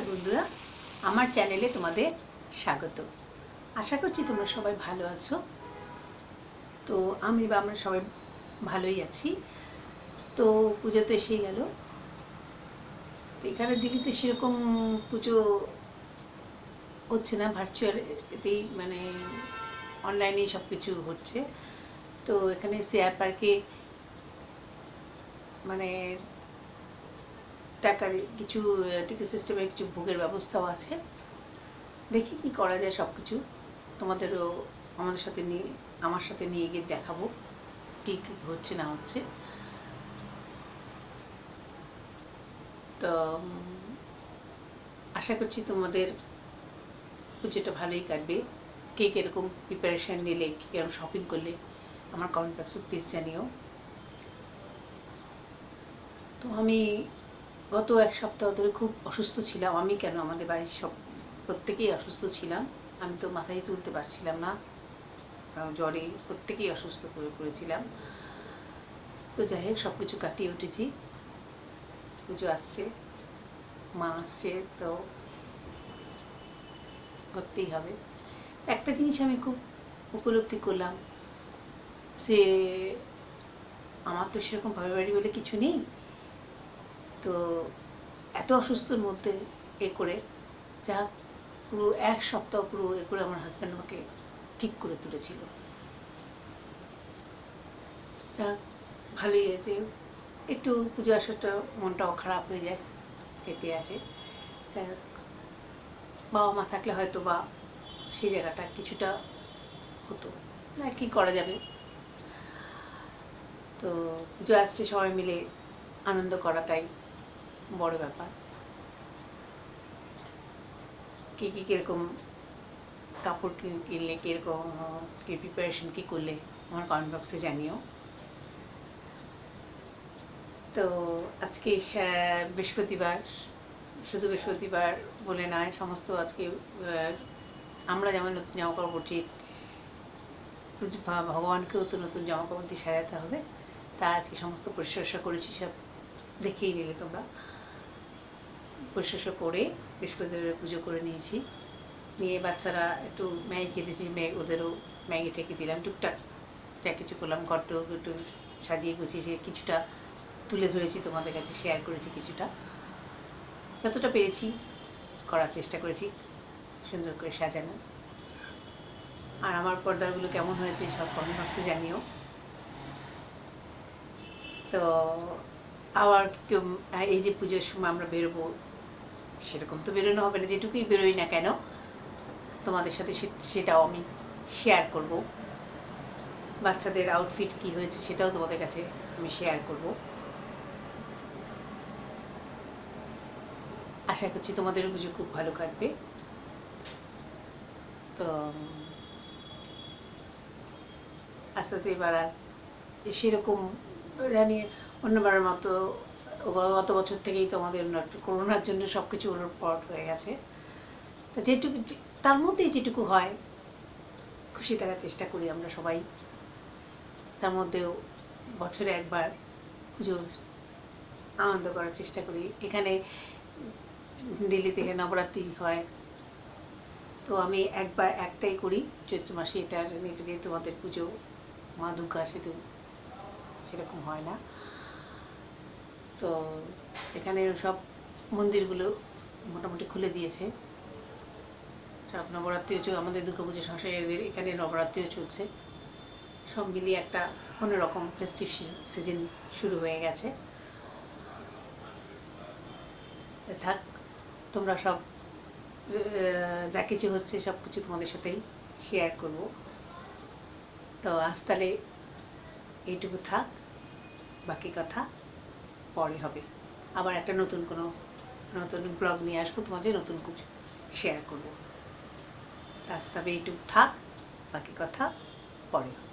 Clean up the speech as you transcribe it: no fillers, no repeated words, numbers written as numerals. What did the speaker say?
নমস্কার বন্ধুরা, আমার চ্যানেলে তোমাদের স্বাগত। আশা করছি তোমরা সবাই ভালো আছো। তো আমরা সবাই ভালোই আছি। তো পুজো তো এসেই গেল। তো এখানে দিল্লিতে সেরকম পুজো হচ্ছে না, ভার্চুয়াল এতেই মানে অনলাইনেই সব কিছু হচ্ছে। তো এখানে শেয়ার পার্কে মানে টাকার কিছু টিকিট সিস্টেমের কিছু ভোগের ব্যবস্থাও আছে। দেখি কি করা যায়, সব কিছু তোমাদেরও আমার সাথে নিয়ে গিয়ে দেখাবো কি কি হচ্ছে না হচ্ছে। তো আশা করছি তোমাদের পুজোটা ভালোই কাটবে। কে কিরকম প্রিপারেশন নিলে, কি কিরকম শপিং করলে আমার কমেন্ট বক্সে প্লিজ জানিও। তো আমি গত এক সপ্তাহ ধরে খুব অসুস্থ ছিলাম। আমি কেন, আমাদের বাড়ির সব প্রত্যেকেই অসুস্থ ছিলাম। আমি তো মাথায় তুলতে পারছিলাম না, জ্বরে প্রত্যেকেই অসুস্থ হয়ে পড়েছিলাম। তো যাই হোক, সব কিছু কাটিয়ে উঠেছি। পুজো আসছে, মা আসছে, তো করতেই হবে। একটা জিনিস আমি খুব উপলব্ধি করলাম যে আমার তো সেরকম বাপের বাড়ি বলে কিছু নেই। তো এত অসুস্থর মধ্যে করে যা পুরো এক সপ্তাহ পুরো করে আমার হাজব্যান্ড আমাকে ঠিক করে তুলেছিল। যা ভালোই আছে, একটু পুজো আসাটা মনটাও খারাপ হয়ে যায়, এতে আসে। যাই হোক, বাবা মা থাকলে হয়তো বা সেই জায়গাটা কিছুটা হতো না, কি করা যাবে। তো পুজো আসছে, সবাই মিলে আনন্দ করাটাই বড় ব্যাপার। কে কি কিরকম কাপড় কিনলে, কিরকম কি প্রিপারেশন কি করলে আমার কমেন্ট বক্সে জানিও। তো আজকে বৃহস্পতিবার, শুধু বৃহস্পতিবার বলে নয়, সমস্ত আজকে আমরা যেমন নতুন জামা কাপড় পরছি, ভগবানকেও তো নতুন জামা কাপড় দিয়ে সাজাতে হবে। তা আজকে সমস্ত পরিষ্কার করেছি, সব দেখেই নিলে তোমরা। পরিষ্কার করে বৃহস্পতিবার পুজো করে নিয়েছি। নিয়ে বাচ্চারা একটু ম্যাগি খেতেছি, ওদেরও ম্যাগি ঠেকে দিলাম, টুকটাক যা কিছু করলাম। ঘরটা একটু সাজিয়ে গুছিয়ে কিছুটা তুলে ধরেছি, তোমাদের কাছে শেয়ার করেছি, কিছুটা যতটা পেরেছি করার চেষ্টা করেছি সুন্দর করে সাজানো। আর আমার পর্দাগুলো কেমন হয়েছে সব কমেন্ট বক্সে জানিও। তো আবার এই যে পুজোর সময় আমরা বেরোবো, সেরকম তো বেরোনো হবে না, যেটুকুই বেরোই না কেন তোমাদের সাথে সেটাও আমি শেয়ার করব। বাচ্চাদের আউটফিট কি হয়েছে সেটাও তোমাদের কাছে আমি শেয়ার করব। আশা করছি তোমাদের পুজো খুব ভালো কাটবে। তো আস্তে আস্তে এবার সেরকম জানি অন্যবারের মতো গত বছর থেকেই তো আমাদের করোনার জন্য সব কিছু ওলটপালট হয়ে গেছে। তা যেটুকু তার মধ্যেই যেটুকু হয় খুশি থাকার চেষ্টা করি আমরা সবাই। তার মধ্যেও বছরে একবার পুজো আনন্দ করার চেষ্টা করি। এখানে দিল্লি থেকে নবরাত্রি হয়, তো আমি একটাই করি চৈত্র মাসে। এটা যেহেতু আমাদের পুজো মা দুর্গা, সেরকম হয় না। তো এখানে সব মন্দিরগুলো মোটামুটি খুলে দিয়েছে, সব নবরাত্রিও আমাদের দুর্গাপুজো সংসারীদের এখানে নবরাত্রিও চলছে। সব মিলিয়ে একটা অন্যরকম ফেস্টিভ সিজন শুরু হয়ে গেছে। থাক, তোমরা সব যা কিছু হচ্ছে সব কিছু তোমাদের সাথেই শেয়ার করব। তো আজ তাহলে এইটুকু থাক, বাকি কথা পরে হবে। আবার একটা নতুন ব্লগ নিয়ে আসবো, তোমাদের নতুন কিছু শেয়ার করবো। আজ তবে এইটুকু থাক, বাকি কথা পরে হবে।